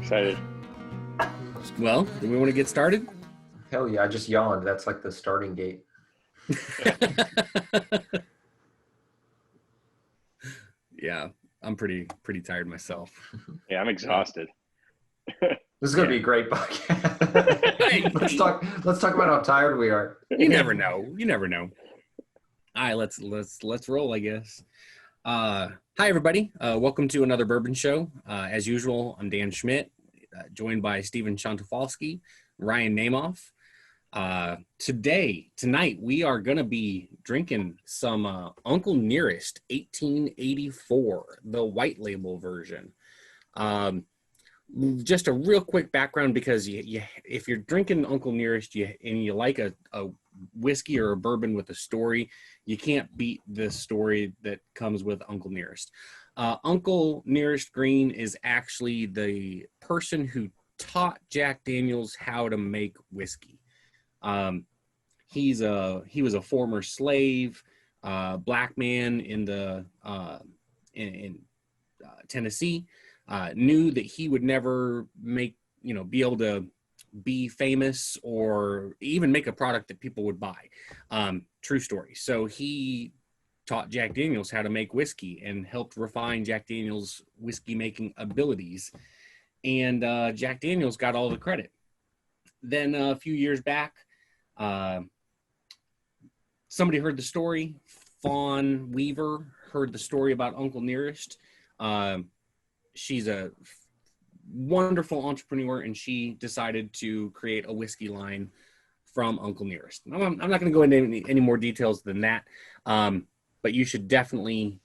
excited. Well, do we want to get started? Hell yeah, I just yawned. That's like the starting gate. Yeah, I'm pretty tired myself. Yeah, I'm exhausted. This is gonna be a great podcast. let's talk about how tired we are. You never know. You never know. All right, let's roll, I guess. Hi everybody. Welcome to another Bourbon Show. As usual, I'm Dan Schmidt, joined by Steven Shantafalski, Ryan Namoff. Tonight, we are going to be drinking some Uncle Nearest 1884, the white label version. Just a real quick background, because if you're drinking Uncle Nearest and you like a whiskey or a bourbon with a story, you can't beat this story that comes with Uncle Nearest. Uncle Nearest Green is actually the person who taught Jack Daniels how to make whiskey. He was a former slave, black man in Tennessee. Knew that he would never be able to be famous or even make a product that people would buy. True story. So he taught Jack Daniels how to make whiskey and helped refine Jack Daniels' whiskey making abilities. And Jack Daniels got all the credit. Then a few years back, somebody heard the story. Fawn Weaver heard the story about Uncle Nearest. She's a wonderful entrepreneur, and she decided to create a whiskey line from Uncle Nearest. I'm not going to go into any more details than that, but you should definitely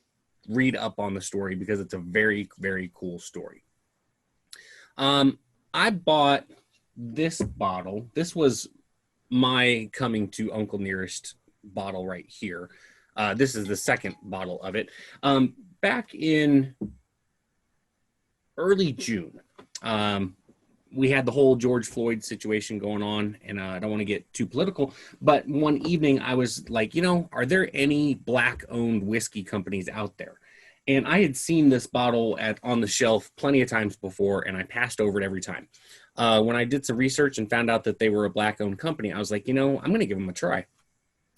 read up on the story because it's a very, very cool story. I bought this bottle. This was my coming to Uncle Nearest bottle right here. This is the second bottle of it. Back in early June, we had the whole George Floyd situation going on, and I don't want to get too political, but one evening I was like, are there any black-owned whiskey companies out there? And I had seen this bottle on the shelf plenty of times before, and I passed over it every time. When I did some research and found out that they were a black-owned company, I was like, I'm going to give them a try.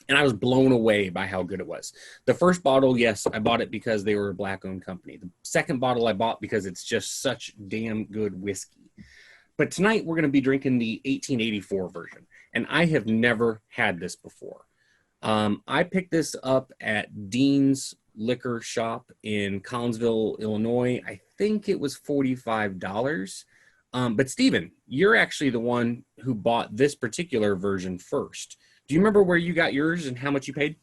And I was blown away by how good it was. The first bottle, yes, I bought it because they were a black-owned company. The second bottle I bought because it's just such damn good whiskey. But tonight we're going to be drinking the 1884 version, and I have never had this before. I picked this up at Dean's Liquor Shop in Collinsville, Illinois. I think it was $45. But Steven, you're actually the one who bought this particular version first. Do you remember where you got yours and how much you paid?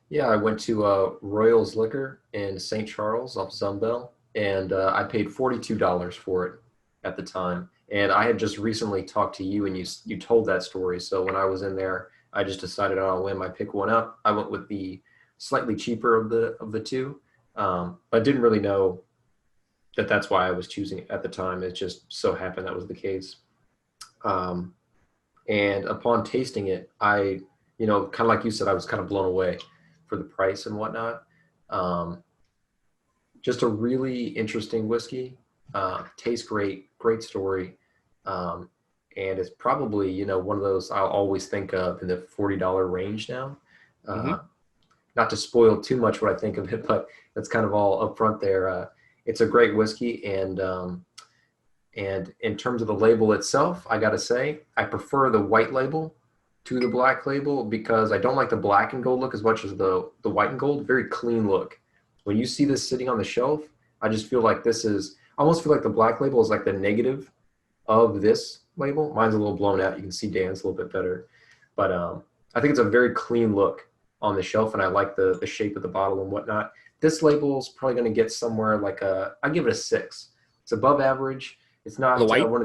Yeah, I went to Royals Liquor in St. Charles off Zumbell, and I paid $42 for it at the time. And I had just recently talked to you, and you told that story. So when I was in there, I just decided on a whim I pick one up. I went with the slightly cheaper of the two, but I didn't really know that that's why I was choosing it at the time. It just so happened that was the case. And upon tasting it, I, kind of like you said, I was kind of blown away for the price and whatnot. Just a really interesting whiskey. Tastes great, great story. And it's probably, one of those I'll always think of in the $40 range now. Not to spoil too much what I think of it, but that's kind of all up front there. It's a great whiskey, and in terms of the label itself, I got to say, I prefer the white label to the black label because I don't like the black and gold look as much as the white and gold. Very clean look. When you see this sitting on the shelf, I just feel like I almost feel like the black label is like the negative of this label. Mine's a little blown out. You can see Dan's a little bit better. But I think it's a very clean look on the shelf, and I like the shape of the bottle and whatnot. This label is probably going to get somewhere like I'd give it a 6. It's above average. It's not not one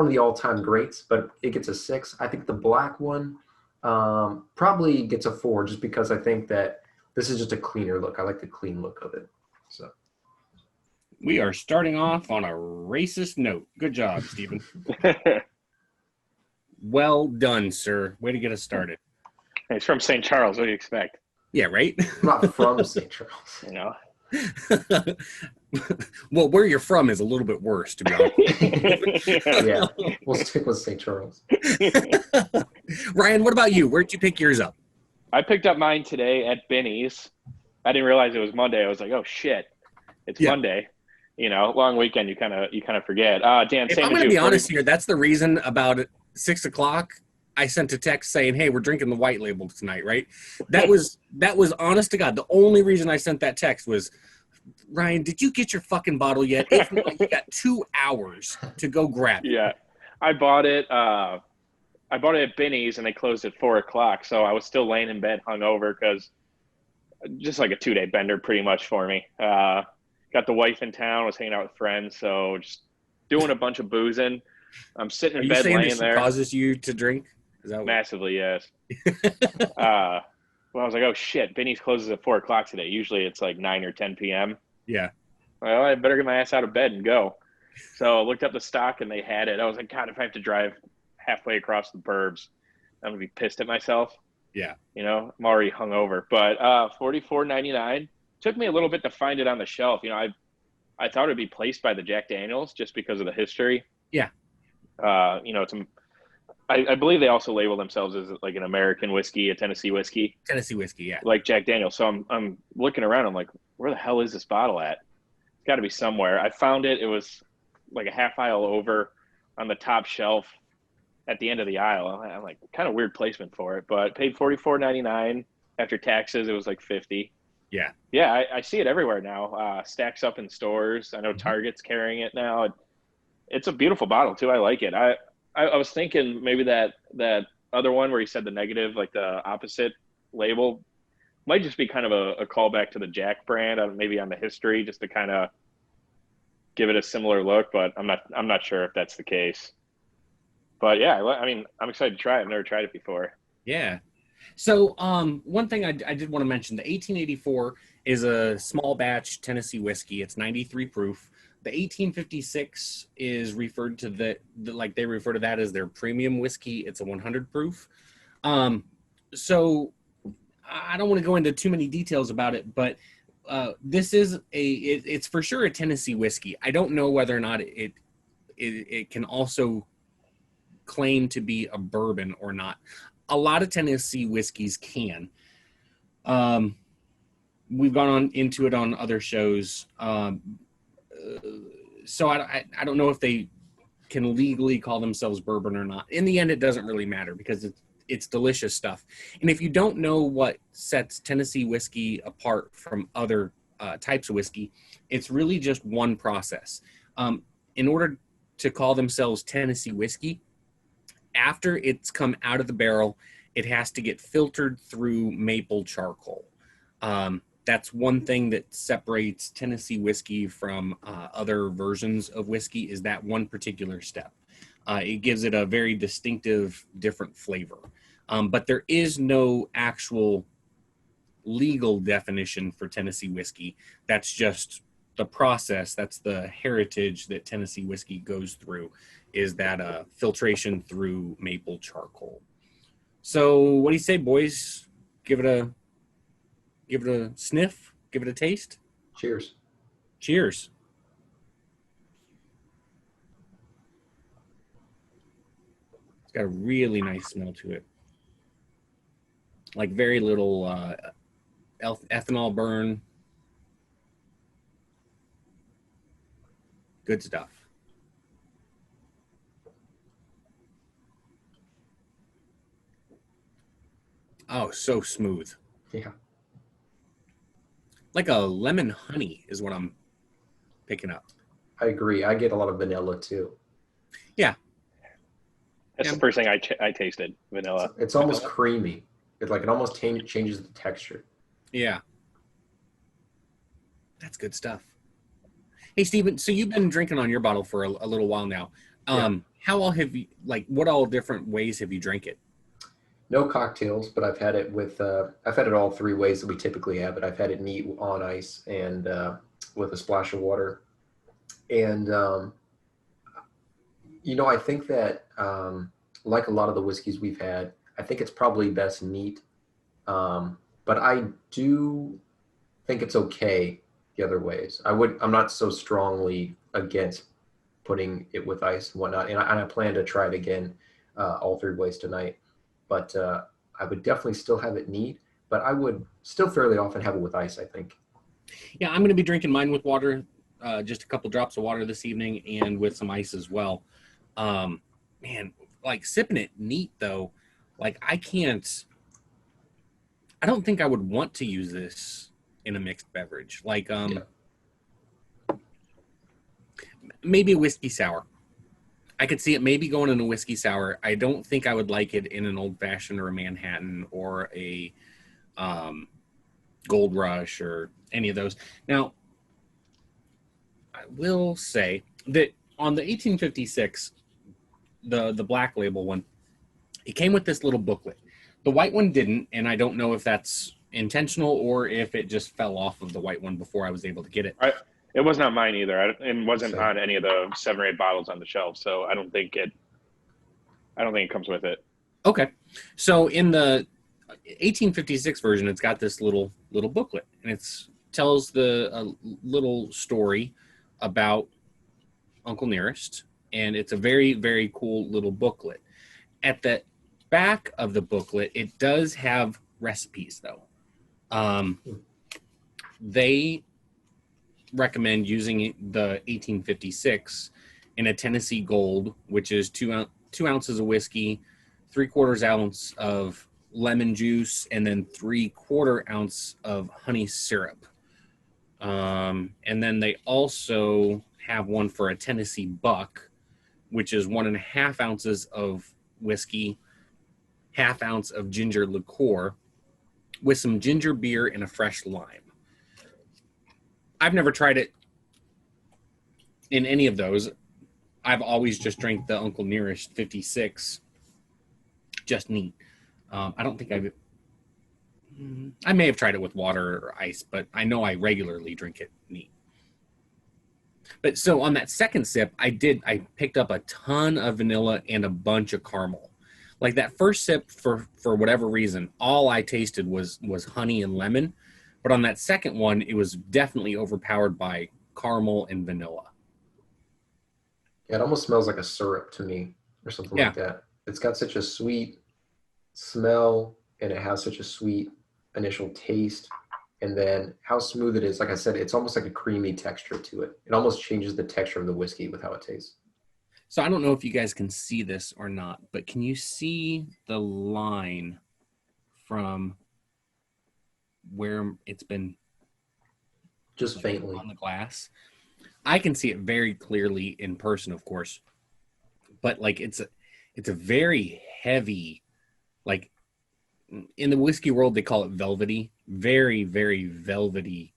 of the all-time greats, but it gets a 6. I think the black one probably gets a 4, just because I think that this is just a cleaner look. I like the clean look of it. So we are starting off on a racist note. Good job, Stephen. Well done, sir. Way to get us started. It's from St. Charles. What do you expect? Yeah, right? I'm not from St. Charles. Well, where you're from is a little bit worse, to be honest. Yeah, we'll stick with St. Charles. Ryan, what about you? Where'd you pick yours up? I picked up mine today at Benny's. I didn't realize it was Monday. I was like, oh shit, it's Yeah. Monday. Long weekend. You kind of forget. Dan, If same I'm as going to you. be honest here, that's the reason about 6 o'clock. I sent a text saying, "Hey, we're drinking the white label tonight," right? That was honest to God. The only reason I sent that text was, Ryan, did you get your fucking bottle yet? If not, you got 2 hours to go grab it. Yeah, I bought it. I bought it at Benny's, and they closed at 4 o'clock. So I was still laying in bed, hungover, because just like a 2-day bender, pretty much for me. Got the wife in town. Was hanging out with friends, so just doing a bunch of boozing. I'm sitting Are in you bed, saying that laying she there. causes you to drink? Is that what? Massively, yes. Well, I was like, oh shit, Benny's closes at 4 o'clock today. Usually it's like 9 or 10 p.m. Yeah. Well, I better get my ass out of bed and go. So I looked up the stock and they had it. I was like, God, if I have to drive halfway across the burbs, I'm gonna be pissed at myself. Yeah. I'm already hungover. But $44.99. Took me a little bit to find it on the shelf. I thought it'd be placed by the Jack Daniels just because of the history. Yeah. I believe they also label themselves as like an American whiskey, a Tennessee whiskey, Tennessee whiskey, yeah. like Jack Daniels. So I'm looking around. I'm like, where the hell is this bottle at? It's got to be somewhere. I found it. It was like a half aisle over on the top shelf at the end of the aisle. I'm like, kind of weird placement for it, but paid $44.99 after taxes. It was like $50. Yeah. Yeah, I see it everywhere now. Stacks up in stores. I know Target's carrying it now. It's a beautiful bottle too. I like it. I was thinking maybe that other one where he said the negative, like the opposite label, might just be kind of a callback to the Jack brand, maybe on the history, just to kind of give it a similar look. But I'm not sure if that's the case. But yeah, I mean, I'm excited to try it. I've never tried it before. Yeah. So one thing I did want to mention, the 1884 is a small batch Tennessee whiskey. It's 93 proof. The 1856 is referred to like they refer to that as their premium whiskey. It's a 100 proof. So I don't want to go into too many details about it, but this is it's for sure a Tennessee whiskey. I don't know whether or not it can also claim to be a bourbon or not. A lot of Tennessee whiskeys can. We've gone on into it on other shows. So I don't know if they can legally call themselves bourbon or not. In the end, it doesn't really matter because it's delicious stuff. And if you don't know what sets Tennessee whiskey apart from other types of whiskey, it's really just one process. In order to call themselves Tennessee whiskey, after it's come out of the barrel, it has to get filtered through maple charcoal. That's one thing that separates Tennessee whiskey from other versions of whiskey, is that one particular step. It gives it a very distinctive, different flavor. But there is no actual legal definition for Tennessee whiskey. That's just the process. That's the heritage that Tennessee whiskey goes through, is that filtration through maple charcoal. So what do you say, boys? Give it a sniff, give it a taste. Cheers. Cheers. It's got a really nice smell to it. Like very little ethanol burn. Good stuff. Oh, so smooth. Yeah. Like a lemon honey is what I'm picking up. I agree. I get a lot of vanilla too. Yeah. That's the first thing I tasted, vanilla. It's almost creamy. It almost changes the texture. Yeah. That's good stuff. Hey, Steven, so you've been drinking on your bottle for a little while now. How all have you, what all different ways have you drank it? No cocktails, but I've had it all three ways that we typically have it. I've had it neat on ice and with a splash of water. And, I think that like a lot of the whiskeys we've had, I think it's probably best neat. But I do think it's okay the other ways. I'm not so strongly against putting it with ice and whatnot, and I plan to try it again all 3 ways tonight. But I would definitely still have it neat, but I would still fairly often have it with ice, I think. Yeah, I'm going to be drinking mine with water, just a couple drops of water this evening, and with some ice as well. Man, like sipping it neat though, like I don't think I would want to use this in a mixed beverage. Like maybe a whiskey sour. I could see it maybe going in a whiskey sour. I don't think I would like it in an old fashioned or a Manhattan or a Gold Rush or any of those. Now, I will say that on the 1856, the black label one, it came with this little booklet. The white one didn't, and I don't know if that's intentional or if it just fell off of the white one before I was able to get it. It was not mine either. It wasn't Same. on any of the 7 or 8 bottles on the shelf, so I don't think it comes with it. Okay, so in the 1856 version, it's got this little booklet, and it tells the little story about Uncle Nearest, and it's a very, very cool little booklet. At the back of the booklet, it does have recipes, though. They recommend using the 1856 in a Tennessee Gold, which is 2 ounces of whiskey, 3/4 ounce of lemon juice, and then 3/4 ounce of honey syrup. And then they also have one for a Tennessee Buck, which is 1.5 ounces of whiskey, 1/2 ounce of ginger liqueur, with some ginger beer and a fresh lime. I've never tried it in any of those. I've always just drank the Uncle Nearest 56, just neat. I don't think I may have tried it with water or ice, but I know I regularly drink it neat. But so on that second sip, I picked up a ton of vanilla and a bunch of caramel. Like that first sip, for whatever reason, all I tasted was honey and lemon. But on that second one, it was definitely overpowered by caramel and vanilla. Yeah, it almost smells like a syrup to me or something Yeah. like that. It's got such a sweet smell and it has such a sweet initial taste. And then how smooth it is, like I said, it's almost like a creamy texture to it. It almost changes the texture of the whiskey with how it tastes. So I don't know if you guys can see this or not, but can you see the line from where it's been Just faintly. on the glass? I can see it very clearly in person, of course, but like it's a very heavy, like in the whiskey world they call it velvety, very, very velvety,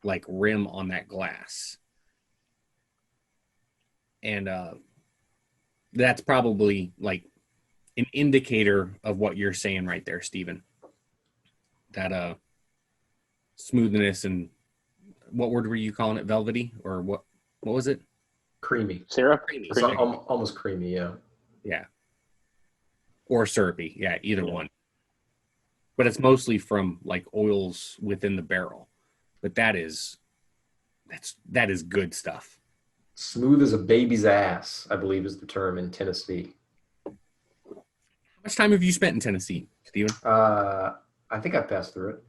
like rim on that glass. And that's probably like an indicator of what you're saying right there, Stephen. That smoothness and what word were you calling it? Velvety or what was it? Creamy. Syrup? Creamy. It's almost creamy, yeah. Yeah. Or syrupy. Yeah, either one. But it's mostly from like oils within the barrel. But that is good stuff. Smooth as a baby's ass, I believe is the term in Tennessee. How much time have you spent in Tennessee, Stephen? I think I passed through it.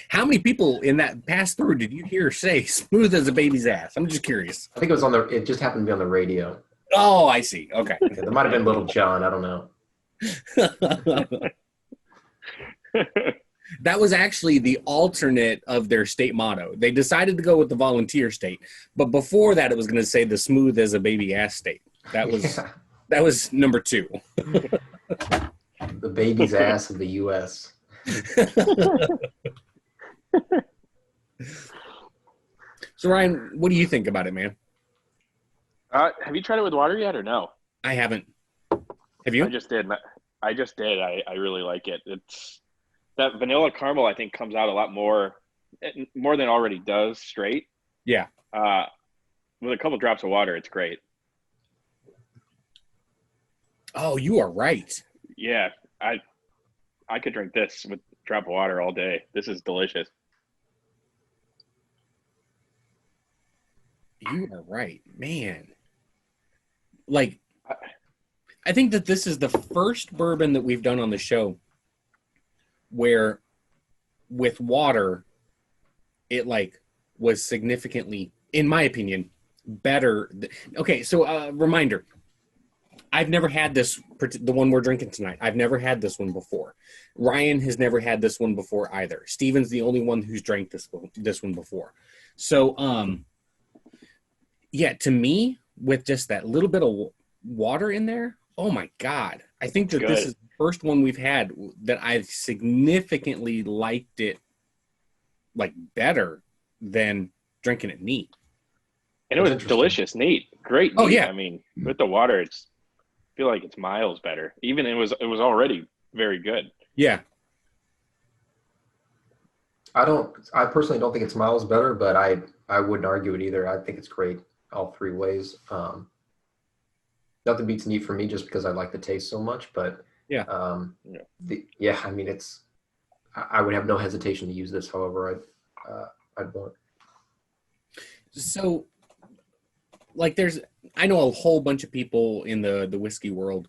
How many people in that pass through did you hear say smooth as a baby's ass? I'm just curious. I think it just happened to be on the radio. Oh, I see. Okay. Yeah, there might have been Little John, I don't know. That was actually the alternate of their state motto. They decided to go with the volunteer state, but before that it was going to say the smooth as a baby ass state. That was number 2. The baby's ass of the U.S. So Ryan, what do you think about it, man? Have you tried it with water yet or no? I haven't. Have you? I just did. I really like it. It's that vanilla caramel. I think comes out a lot more than it already does straight. Yeah. With a couple drops of water, it's great. Oh, you are right. Yeah, I could drink this drop of water all day. This is delicious. You are right, man. Like, I think that this is the first bourbon that we've done on the show where with water, it like was significantly, in my opinion, better. Okay, so reminder. I've never had the one we're drinking tonight. I've never had this one before. Ryan has never had this one before either. Steven's the only one who's drank this one before. So, yeah, to me, with just that little bit of water in there, oh my God. I think that this is the first one we've had that I've significantly liked it, like, better than drinking it neat. And it was delicious, neat. Great neat. Oh, yeah. I mean, with the water, I feel like it's miles better. Even it was already very good. Yeah. I personally don't think it's miles better, but I wouldn't argue it either. I think it's great all three ways. Nothing beats neat for me just because I like the taste so much, but yeah. I mean, I would have no hesitation to use this. However, I'd want. So, like, I know a whole bunch of people in the whiskey world,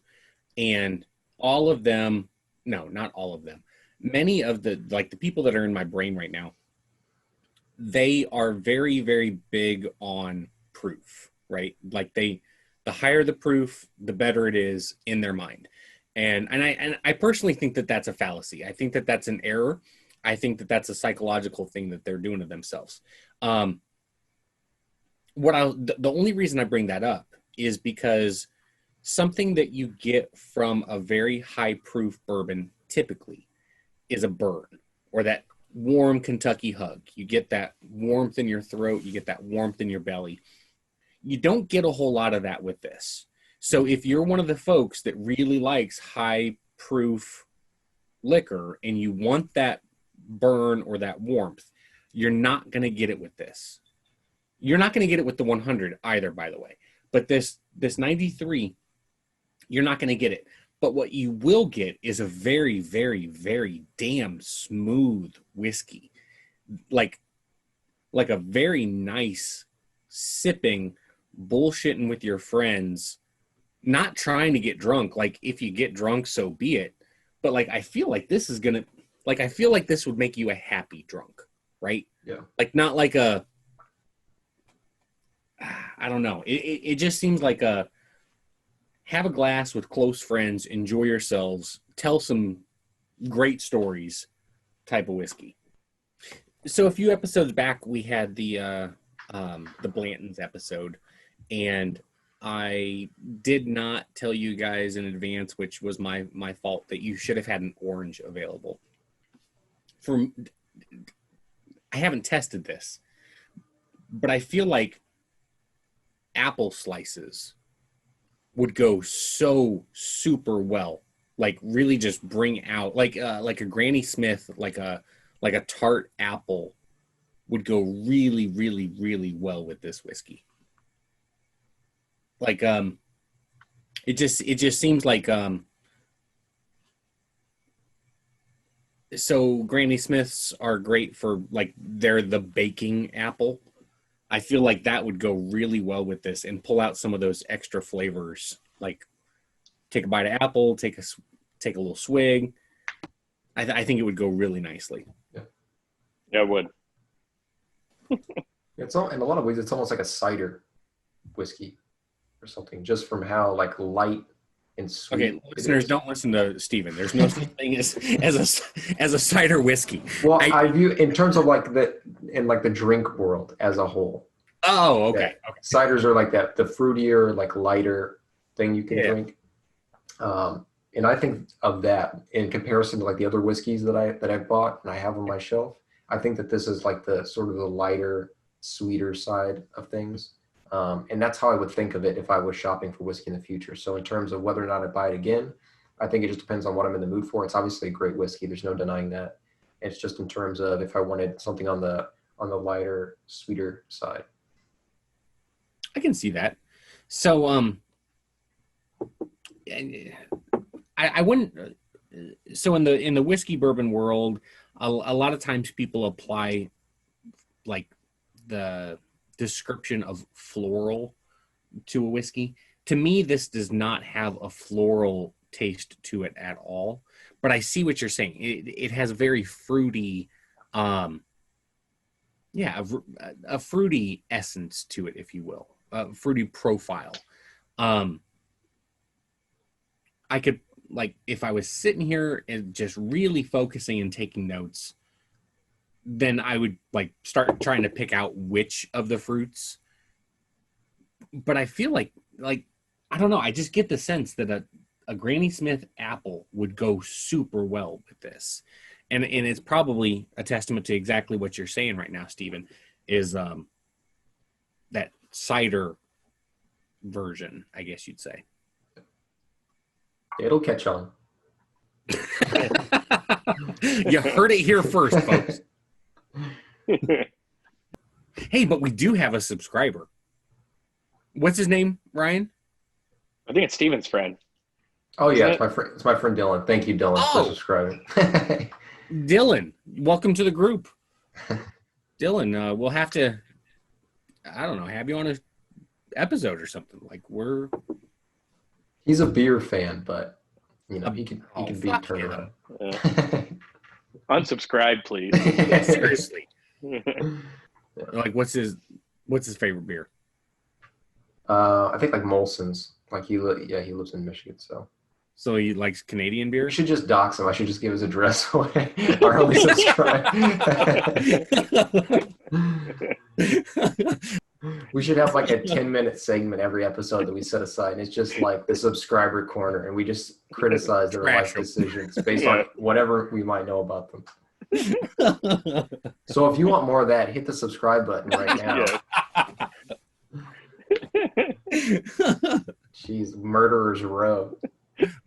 and all of them, no, not all of them, many of the people that are in my brain right now, they are very, very big on proof, right? Like the higher the proof, the better it is in their mind. And I personally think that that's a fallacy. I think that that's an error. I think that that's a psychological thing that they're doing to themselves. The only reason I bring that up is because something that you get from a very high proof bourbon typically is a burn, or that warm Kentucky hug. You get that warmth in your throat. You get that warmth in your belly. You don't get a whole lot of that with this. So if you're one of the folks that really likes high proof liquor and you want that burn or that warmth, you're not going to get it with this. You're not going to get it with the 100 either, by the way. But this 93, you're not going to get it. But what you will get is a very, very, very damn smooth whiskey. Like a very nice sipping, bullshitting with your friends, not trying to get drunk. Like, if you get drunk, so be it. But like, I feel like this is going to, like, I feel like this would make you a happy drunk, right? Yeah. Like, not like I don't know. It just seems like have a glass with close friends, enjoy yourselves, tell some great stories type of whiskey. So a few episodes back, we had the Blanton's episode, and I did not tell you guys in advance, which was my fault, that you should have had an orange available. I haven't tested this, but I feel like apple slices would go so super well. Like, really just bring out like a Granny Smith, like a tart apple would go really, really, really well with this whiskey. Like, it just seems like, so Granny Smiths are great for, like, they're the baking apple. I feel like that would go really well with this and pull out some of those extra flavors. Like, take a bite of apple, take a little swig. I think it would go really nicely. Yeah, it would. In a lot of ways, it's almost like a cider whiskey or something, just from how like light and sweet. Okay, listeners, don't listen to Steven. There's no such thing as a cider whiskey. Well, I view in terms of like the drink world as a whole. Oh, okay. Ciders are like that, the fruitier, like lighter thing you can drink. And I think of that in comparison to like the other whiskeys that I've bought and I have on my shelf. I think that this is like the sort of the lighter, sweeter side of things. And that's how I would think of it if I was shopping for whiskey in the future. So in terms of whether or not I buy it again, I think it just depends on what I'm in the mood for. It's obviously a great whiskey. There's no denying that. It's just in terms of if I wanted something on the lighter, sweeter side. I can see that. So, I wouldn't. So in the whiskey bourbon world, a lot of times people apply like the description of floral to a whiskey. To me, this does not have a floral taste to it at all. But I see what you're saying. It has a very fruity, yeah, a fruity essence to it, if you will, a fruity profile. Um, I could, like, if I was sitting here and just really focusing and taking notes, then I would like start trying to pick out which of the fruits. But I feel like I don't know. I just get the sense that a Granny Smith apple would go super well with this, and it's probably a testament to exactly what you're saying right now, Stephen, is that cider version, I guess you'd say. It'll catch on. You heard it here first, folks. Hey, but we do have a subscriber. What's his name, Ryan? I think it's Steven's friend. Oh yeah, it's my friend Dylan. Thank you, Dylan, for subscribing. Dylan, welcome to the group. Dylan, we'll have to, I don't know, have you on an episode or something. Like he's a beer fan, but you know he can beat turnaround. Unsubscribe, please. Yeah, seriously. Like, what's his favorite beer? I think like Molson's. Like he lives in Michigan, so he likes Canadian beer. We should just dox him. I should just give his address away. Or only subscribe. We should have like a 10-minute segment every episode that we set aside, and it's just like the subscriber corner, and we just criticize their life decisions based on whatever we might know about them. So if you want more of that, hit the subscribe button right now. Jeez, murderer's row.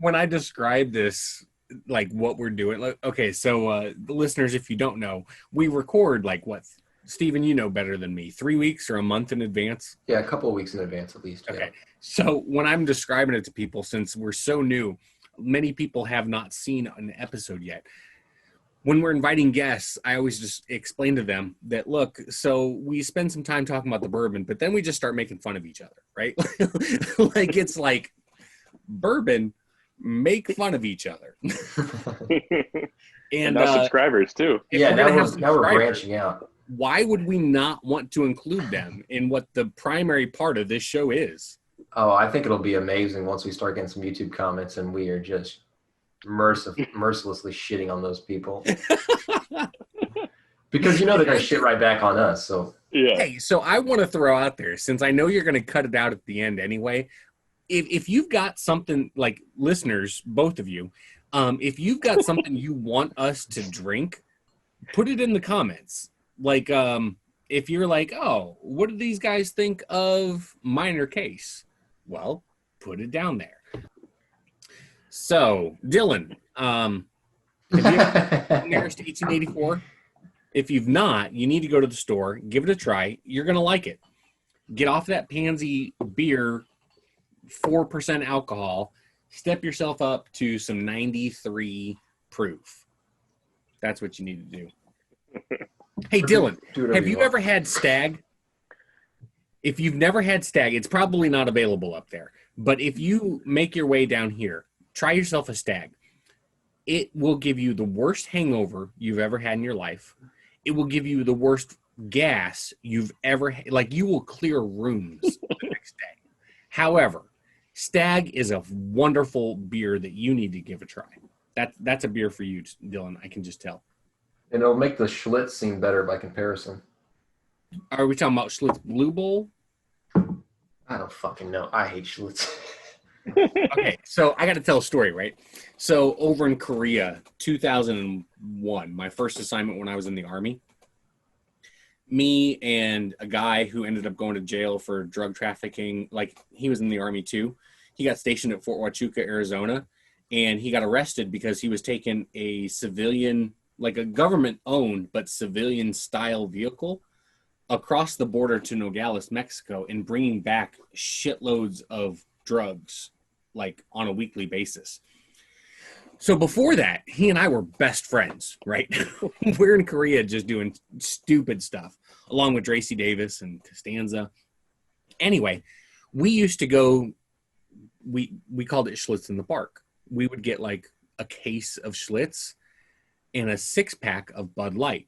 When I describe this, like what we're doing, like, okay, so the listeners, if you don't know, we record like what, Stephen, you know better than me, 3 weeks or a month in advance? Yeah, a couple of weeks in advance at least. Okay. Yeah. So when I'm describing it to people, since we're so new, many people have not seen an episode yet. When we're inviting guests, I always just explain to them that, look, so we spend some time talking about the bourbon, but then we just start making fun of each other, right? Like, it's like bourbon, make fun of each other. And now subscribers too. Yeah, now we're branching out. Why would we not want to include them in what the primary part of this show is? Oh, I think it'll be amazing once we start getting some YouTube comments and we are just mercilessly shitting on those people. Because they're going to shit right back on us. So yeah. Hey, so I want to throw out there, since I know you're going to cut it out at the end anyway, if you've got something, like, listeners, both of you, if you've got something you want us to drink, put it in the comments. Like, if you're like, oh, what do these guys think of Minor Case? Well, put it down there. So, Dylan, have you ever been nearest 1884? If you've not, you need to go to the store, give it a try. You're going to like it. Get off that pansy beer, 4% alcohol. Step yourself up to some 93 proof. That's what you need to do. Hey, Dylan, have you ever had Stag? If you've never had Stag, it's probably not available up there. But if you make your way down here, try yourself a Stag. It will give you the worst hangover you've ever had in your life. It will give you the worst gas you've ever had. Like, you will clear rooms the next day. However, Stag is a wonderful beer that you need to give a try. That's a beer for you, Dylan. I can just tell. And it'll make the Schlitz seem better by comparison. Are we talking about Schlitz Blue Bowl? I don't fucking know. I hate Schlitz. Okay, so I got to tell a story, right? So over in Korea, 2001, my first assignment when I was in the Army, me and a guy who ended up going to jail for drug trafficking, like, he was in the Army too. He got stationed at Fort Huachuca, Arizona, and he got arrested because he was taking a civilian, like a government-owned but civilian-style vehicle across the border to Nogales, Mexico, and bringing back shitloads of drugs, like, on a weekly basis. So before that, he and I were best friends, right? We're in Korea just doing stupid stuff, along with Tracy Davis and Costanza. Anyway, we used to go, we called it Schlitz in the park. We would get like a case of Schlitz and a 6-pack of Bud Light.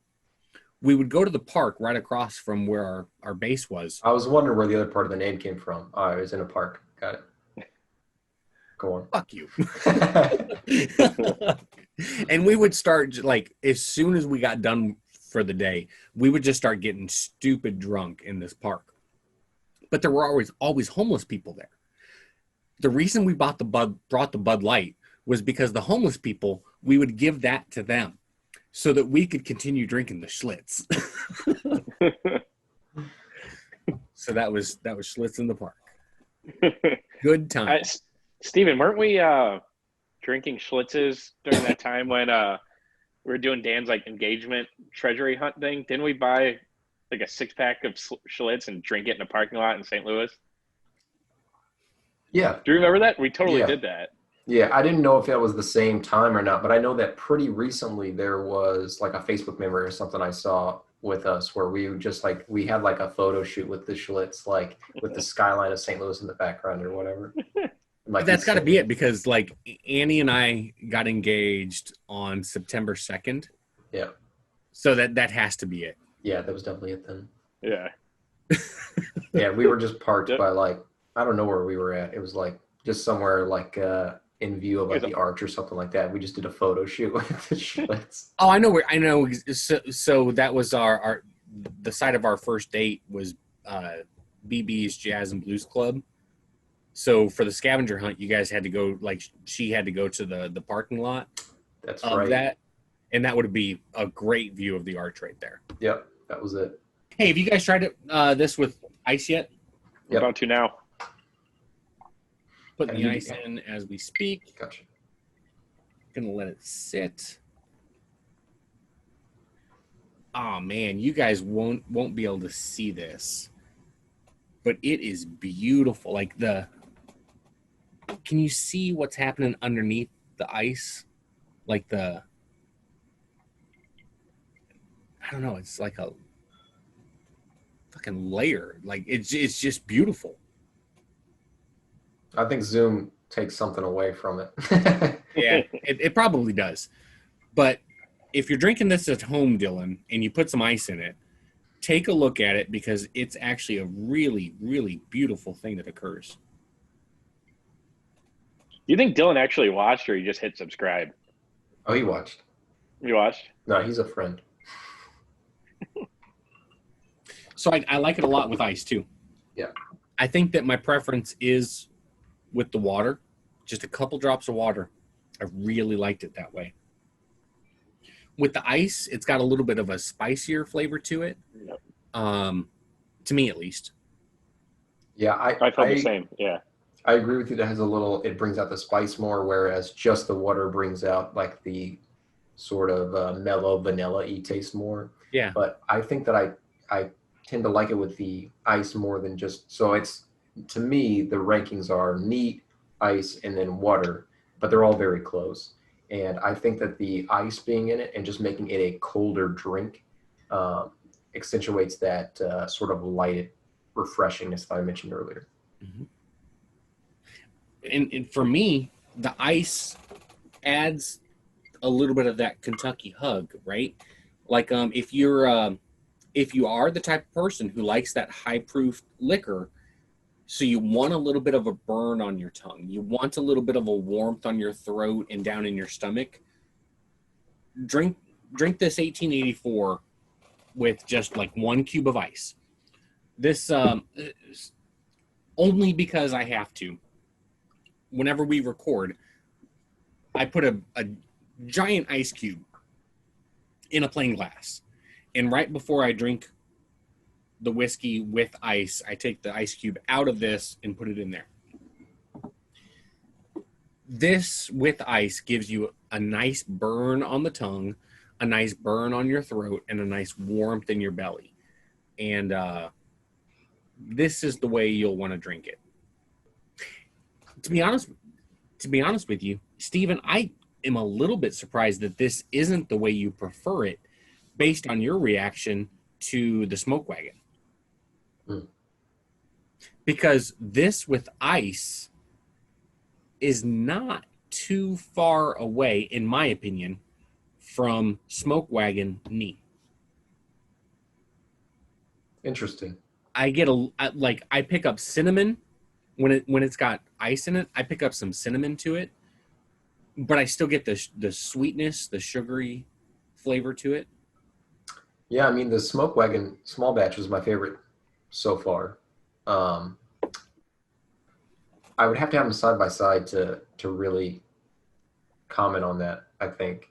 We would go to the park right across from where our base was. I was wondering where the other part of the name came from. Oh, it was in a park. Got it. Go on. Fuck you. And we would start, like, as soon as we got done for the day, we would just start getting stupid drunk in this park. But there were always homeless people there. The reason we brought the Bud Light was because the homeless people, we would give that to them so that we could continue drinking the Schlitz. So that was Schlitz in the park. Good time. Steven, weren't we drinking Schlitzes during that time when we were doing Dan's like engagement treasury hunt thing? Didn't we buy like a 6-pack of Schlitz and drink it in a parking lot in St. Louis? Yeah. Do you remember that? We totally did that. Yeah, I didn't know if that was the same time or not, but I know that pretty recently there was like a Facebook memory or something I saw with us where we just like, we had like a photo shoot with the Schlitz, like with the skyline of St. Louis in the background or whatever. Like that's got to be it, because like Annie and I got engaged on September 2nd. Yeah. So that has to be it. Yeah, that was definitely it then. Yeah. Yeah, we were just parked by like, I don't know where we were at. It was like just somewhere like in view of like the arch or something like that. We just did a photo shoot with the Schlitz. Oh, I know. So that was the site of our first date was BB's Jazz and Blues Club. So for the scavenger hunt, you guys had to go, like, she had to go to the parking lot. That's of right. That, and that would be a great view of the arch right there. Yep, that was it. Hey, have you guys tried this with ice yet? We're about to now. Putting the ice in as we speak. Gotcha. Gonna let it sit. Oh man, you guys won't be able to see this, but it is beautiful. Like can you see what's happening underneath the ice? Like I don't know. It's like a fucking layer. Like it's just beautiful. I think Zoom takes something away from it. Yeah, it probably does. But if you're drinking this at home, Dylan, and you put some ice in it, take a look at it, because it's actually a really, really beautiful thing that occurs. You think Dylan actually watched, or he just hit subscribe? Oh, he watched. You watched? No, he's a friend. So I like it a lot with ice too. Yeah. I think that my preference is with the water, just a couple drops of water. I really liked it that way. With the ice, it's got a little bit of a spicier flavor to it. Yep. To me at least. Yeah, I felt the same. Yeah. I agree with you. That has it brings out the spice more, whereas just the water brings out like the sort of mellow vanilla-y taste more. Yeah. But I think that I tend to like it with the ice more than just, so it's, to me, the rankings are neat, ice, and then water, but they're all very close. And I think that the ice being in it and just making it a colder drink accentuates that sort of light refreshingness that I mentioned earlier. Mm-hmm. And for me, the ice adds a little bit of that Kentucky hug, right? Like if you are the type of person who likes that high proof liquor, so you want a little bit of a burn on your tongue, you want a little bit of a warmth on your throat and down in your stomach, drink this 1884 with just like 1 cube of ice. This only because I have to. Whenever we record, I put a giant ice cube in a plain glass. And right before I drink the whiskey with ice, I take the ice cube out of this and put it in there. This with ice gives you a nice burn on the tongue, a nice burn on your throat, and a nice warmth in your belly. And this is the way you'll want to drink it. To be honest with you, Stephen, I am a little bit surprised that this isn't the way you prefer it based on your reaction to the Smoke Wagon. Mm. Because this with ice is not too far away, in my opinion, from Smoke Wagon neat. Interesting. I get I pick up cinnamon when it's got ice in it. I pick up some cinnamon to it, but I still get the sweetness, the sugary flavor to it. Yeah, I mean the Smoke Wagon small batch was my favorite so far. I would have to have them side by side to really comment on that. I think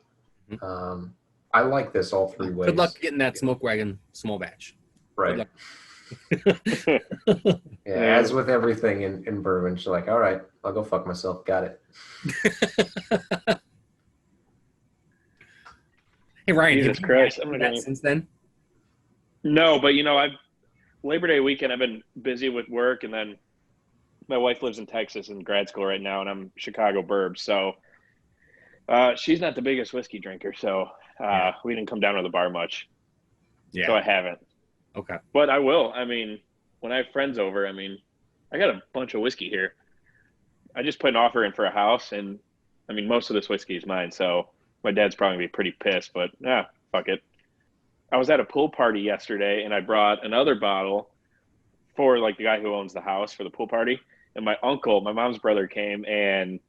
I like this all three ways. Good luck getting that Smoke Wagon small batch. Right. Yeah, as with everything in bourbon, she's like, all right, I'll go fuck myself. Got it. Hey Ryan, Jesus Christ, I'm that since then? No, but I've Labor Day weekend. I've been busy with work, and then my wife lives in Texas in grad school right now, and I'm Chicago Burb. So she's not the biggest whiskey drinker, so we didn't come down to the bar much. Yeah. So I haven't. Okay. But I will. I mean, when I have friends over, I mean, I got a bunch of whiskey here. I just put an offer in for a house, and I mean, most of this whiskey is mine, so my dad's probably gonna be pretty pissed, but fuck it. I was at a pool party yesterday, and I brought another bottle for like the guy who owns the house for the pool party. And my uncle, my mom's brother, came, and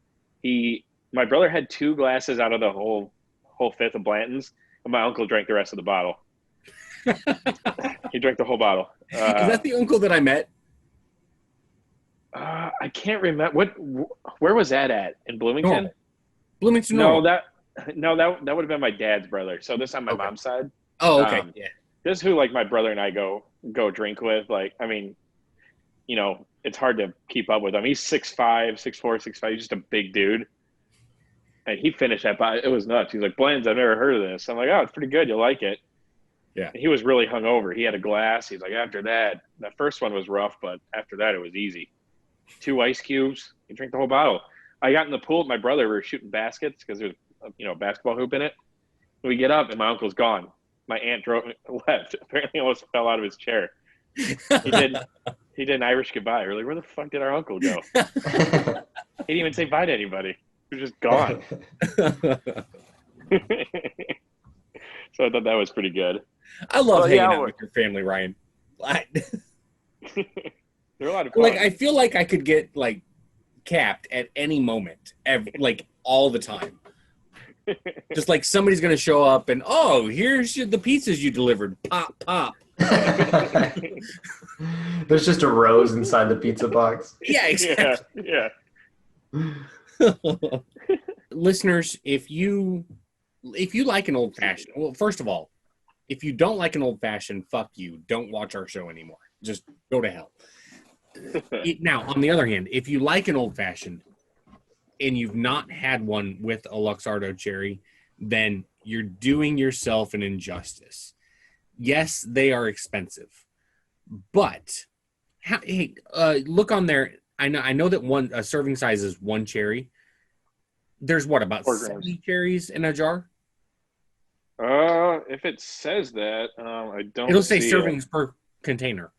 my brother had 2 glasses out of the whole fifth of Blanton's, and my uncle drank the rest of the bottle. He drank the whole bottle. Is that the uncle that I met? I can't remember where was that at? In Bloomington? Bloomington. No, that would have been my dad's brother. So this on my mom's side. Oh, okay. Yeah. This is who like my brother and I go drink with. Like, I mean, it's hard to keep up with him. He's 6'5", 6'4", 6'5". He's just a big dude. And he finished that bottle. It was nuts. He's like, Blends, I've never heard of this. I'm like, oh, it's pretty good. You'll like it. Yeah. And he was really hungover. He had a glass. He's like, after that first one was rough, but after that it was easy. 2 ice cubes. He drank the whole bottle. I got in the pool with my brother. We were shooting baskets because there's a basketball hoop in it. We get up and my uncle's gone. My aunt left. Apparently almost fell out of his chair. He did an Irish goodbye. We're like, where the fuck did our uncle go? He didn't even say bye to anybody. He was just gone. So I thought that was pretty good. I love hanging out with your family, Ryan. They're a lot of fun. Like, I feel like I could get like capped at any moment, like all the time. Just like somebody's going to show up and, oh, here's the pizzas you delivered. Pop, pop. There's just a rose inside the pizza box. Yeah, exactly. Yeah. Listeners, if you like an old fashioned, well, first of all, if you don't like an old fashioned, fuck you. Don't watch our show anymore. Just go to hell. Now, on the other hand, if you like an old fashioned and you've not had one with a Luxardo cherry, then you're doing yourself an injustice. Yes, they are expensive, but look on there. I know that a serving size is 1 cherry. There's about 70 cherries in a jar? If it says that, I don't. It'll say servings per container.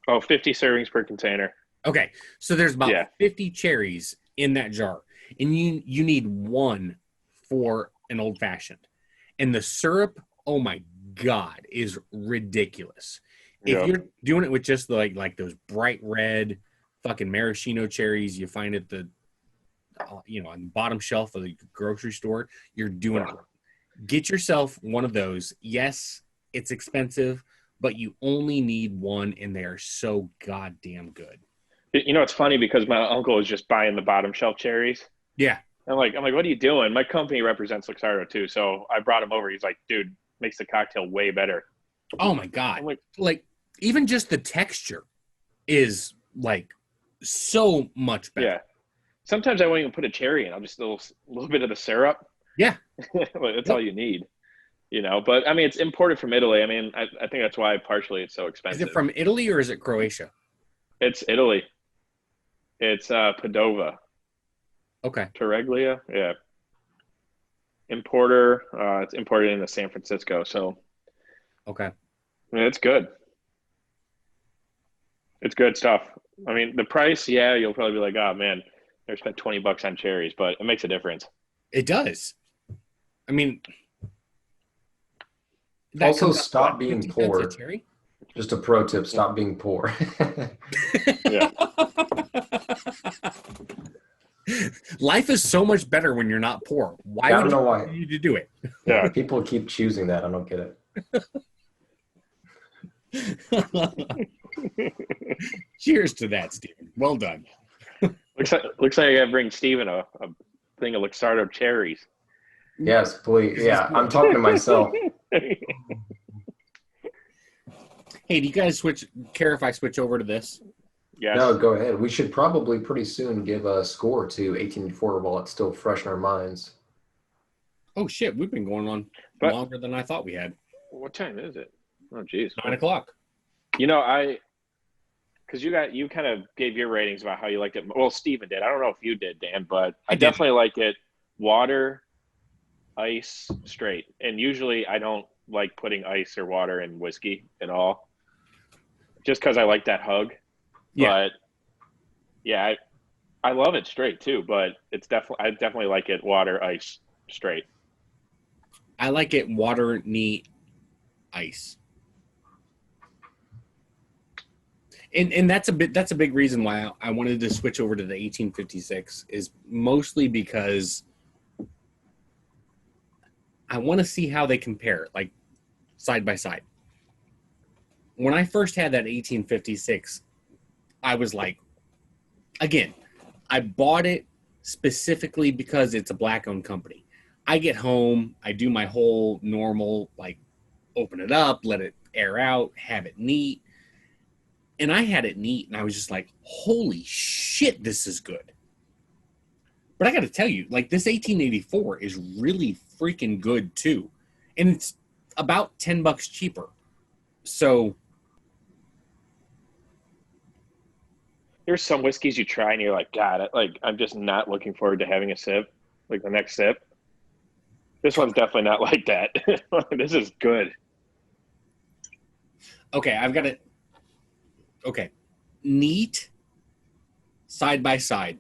Oh, 50 servings per container. Okay, so there's about 50 cherries in that jar, and you need 1 for an old fashioned, and the syrup, oh my God, is ridiculous. If you're doing it with just like those bright red fucking maraschino cherries you find at the on the bottom shelf of the grocery store, you're doing it. Get yourself one of those. Yes, it's expensive, but you only need 1, and they are so goddamn good. It's funny because my uncle is just buying the bottom shelf cherries. Yeah. I'm like, what are you doing? My company represents Luxardo too, so I brought him over. He's like, dude, makes the cocktail way better. Oh my God. I'm like even just the texture is like so much better. Yeah. Sometimes I won't even put a cherry in. I'll just a little bit of the syrup. Yeah. That's all you need. But I mean, it's imported from Italy. I mean, I think that's why partially it's so expensive. Is it from Italy or is it Croatia? It's Italy. It's Padova. Okay. Torreglia. Yeah. importer. It's imported into San Francisco, so Okay. I mean, it's good. It's good stuff. I mean, the price, yeah, you'll probably be like, oh man, I spent $20 on cherries, but it makes a difference. It does. I mean, that Also, comes out to stop what, being 50 cents a poor. cherry? Just a pro tip: stop being poor. Yeah. Life is so much better when you're not poor. Why I would don't know you why continue to do it? Yeah. people keep choosing that. I don't get it. Cheers to that, Stephen. Well done. Looks like I gotta bring Steven a thing of Luxardo cherries. Yes, please. Yeah, I'm talking to myself. Hey, do you guys care if I switch over to this? Yes. No, go ahead. We should probably pretty soon give a score to 1884 while it's still fresh in our minds. Oh shit, we've been going on But- longer than I thought we had. What time is it? Oh, geez. 9:00. You know, because you kind of gave your ratings about how you liked it. Well, Steven did. I don't know if you did, Dan, but I did. definitely like it. Water, ice, straight. And usually I don't like putting ice or water in whiskey at all, just because I like that hug. Yeah. But yeah, I love it straight too. But I definitely like it water, ice, straight. I like it water, neat, ice. And that's a big reason why I wanted to switch over to the 1856 is mostly because I want to see how they compare, like side by side. When I first had that 1856, I was like, again, I bought it specifically because it's a black-owned company. I get home, I do my whole normal, like, open it up, let it air out, have it neat. And I had it neat, and I was just like, holy shit, this is good. But I got to tell you, like, this 1884 is really freaking good, too. And it's about $10 cheaper. So There's some whiskeys you try and you're like, God, I'm just not looking forward to having a sip, like the next sip. This one's definitely not like that. This is good. okay, I've got it. Okay. Neat, side by side.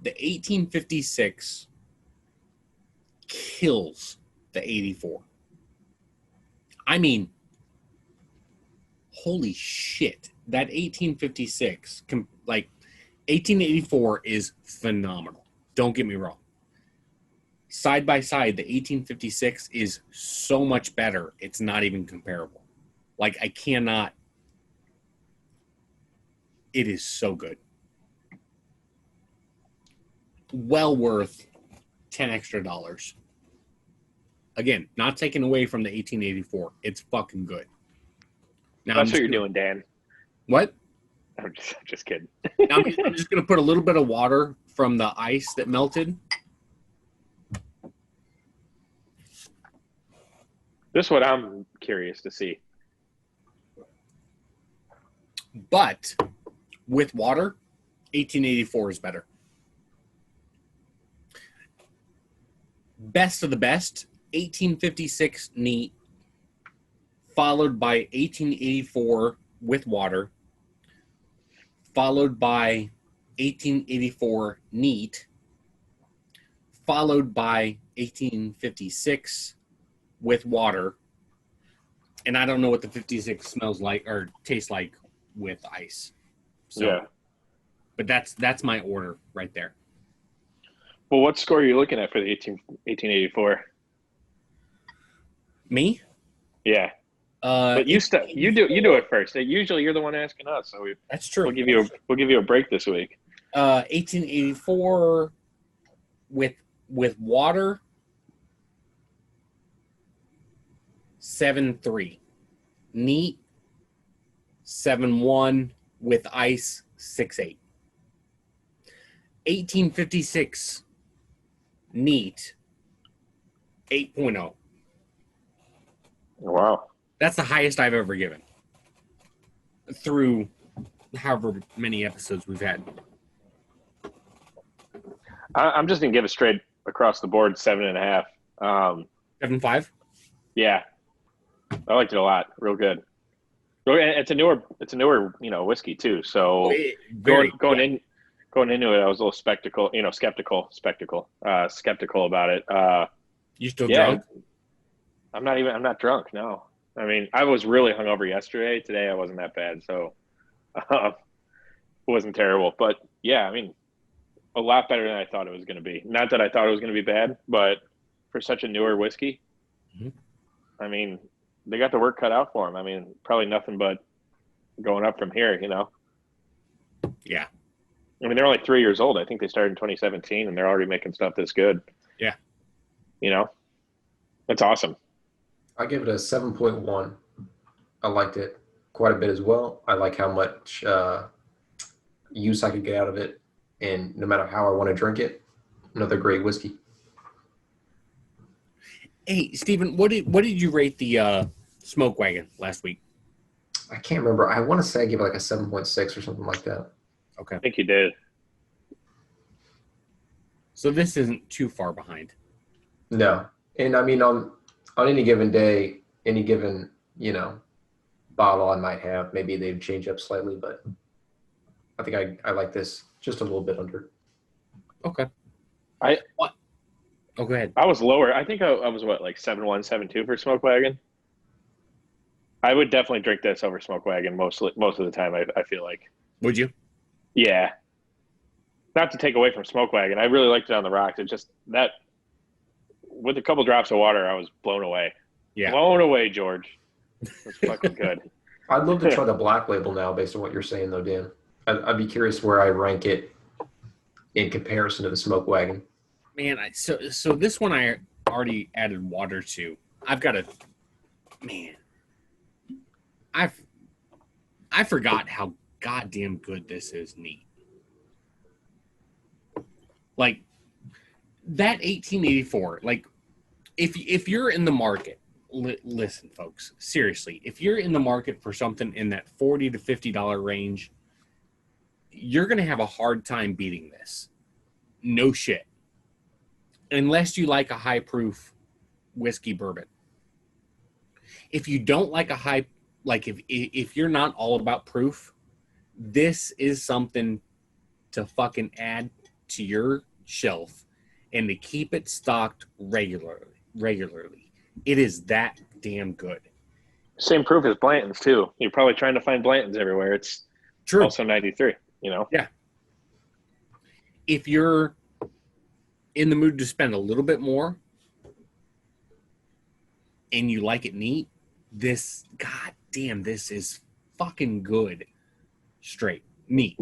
The 1856 kills the 84. I mean, holy shit. That 1856, like 1884 is phenomenal. Don't get me wrong. Side by side, the 1856 is so much better. It's not even comparable. Like, I cannot. It is so good. Well worth $10 extra. Again, not taken away from the 1884. It's fucking good. Now, That's what you're doing, Dan. What? I'm just kidding. Now, I'm just going to put a little bit of water from the ice that melted. This is what I'm curious to see. But with water, 1884 is better. Best of the best, 1856 neat, followed by 1884 with water, followed by 1884 neat, followed by 1856 with water. And I don't know what the 56 smells like or tastes like with ice. So, Yeah. But that's my order right there. Well, what score are you looking at for the 1884? Me? Yeah. But you do it first. Usually you're the one asking us, so That's true. we'll give you a break this week. 1884 with water, 7.3. Neat, 7.1. With ice, 6.8. 1856 neat, 8.0. Wow. That's the highest I've ever given through however many episodes we've had. I'm just gonna give it straight across the board 7.5. 7.5. Yeah, I liked it a lot. Real good. It's a newer whiskey too. So Very going into it, I was a little skeptical about it. You still Yeah, drunk? I'm not drunk. No, I mean, I was really hungover yesterday. Today, I wasn't that bad, so it wasn't terrible. But yeah, I mean, a lot better than I thought it was going to be. Not that I thought it was going to be bad, but for such a newer whiskey, Mhm. I mean, they got the work cut out for them. I mean, probably nothing but going up from here. Yeah. I mean, they're only 3 years old. I think they started in 2017, and they're already making stuff this good. Yeah. That's awesome. I give it a 7.1. I liked it quite a bit as well. I like how much use I could get out of it, and no matter how I want to drink it, another great whiskey. Hey, Steven, what did you rate the Smoke Wagon last week? I can't remember. I want to say I gave it like a 7.6 or something like that. Okay. I think you did. So this isn't too far behind. No, and I mean on any given day, any given bottle I might have, maybe they'd change up slightly, but I think I like this just a little bit under. Okay. What? Oh, go ahead. I was lower. I think I was what, like 7.1, 7.2 for Smoke Wagon. I would definitely drink this over Smoke Wagon most of the time. I feel like. Would you? Yeah. Not to take away from Smoke Wagon, I really liked it on the rocks. It's just that with a couple drops of water, I was blown away. Yeah. Blown away, George. It's fucking good. I'd love to try the black label now, based on what you're saying, though, Dan. I'd be curious where I rank it in comparison to the Smoke Wagon. Man, so this one I already added water to. I've got I forgot how goddamn good this is neat. Like that 1884, like if you're in the market, listen folks, seriously, if you're in the market for something in that $40 to $50 range, you're going to have a hard time beating this. No shit. Unless you like a high proof whiskey bourbon. If you don't like if you're not all about proof, this is something to fucking add to your shelf and to keep it stocked regularly. It is that damn good. Same proof as Blanton's too. You're probably trying to find Blanton's everywhere. It's True. Also 93, Yeah. If you're in the mood to spend a little bit more and you like it neat, this is fucking good. Straight. Neat.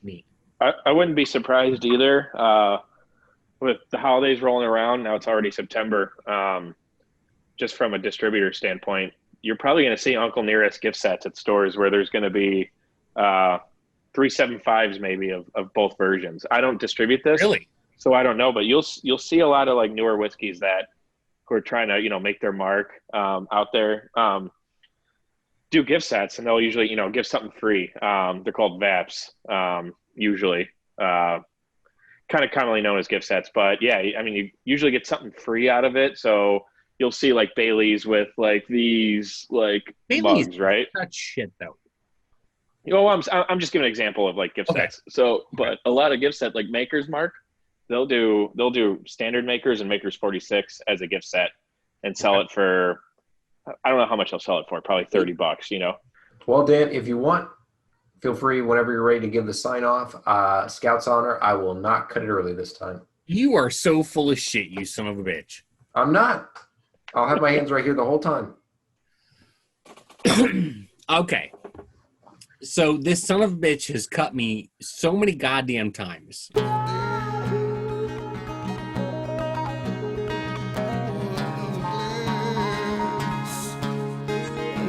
Neat. I wouldn't be surprised either. With the holidays rolling around, now it's already September. Just from a distributor standpoint, you're probably going to see Uncle Nearest gift sets at stores where there's going to be 375s maybe of both versions. I don't distribute this, Really? so I don't know, but you'll see a lot of like newer whiskeys that who are trying to make their mark out there. Do gift sets, and they'll usually give something free. They're called VAPs usually. Kind of commonly known as gift sets, but yeah, I mean, you usually get something free out of it. So you'll see like Bailey's with like these like Bailey's mugs, right? Not shit though. I'm just giving an example of like gift Okay. sets. So, but a lot of gift set like Maker's Mark, they'll do standard Makers and Makers 46 as a gift set and sell it for, I don't know how much they'll sell it for, probably $30. Well, Dan, if you want, feel free whenever you're ready to give the sign off. Scout's honor, I will not cut it early this time. You are so full of shit, you son of a bitch. I'm not. I'll have my hands right here the whole time. Okay. So this son of a bitch has cut me so many goddamn times.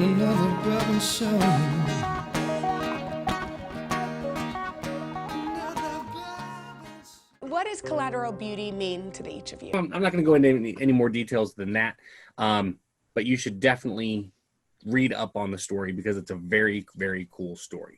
Another bourbon show. What does collateral beauty mean to each of you? I'm not going to go into any more details than that, but you should definitely read up on the story because it's a very, very cool story.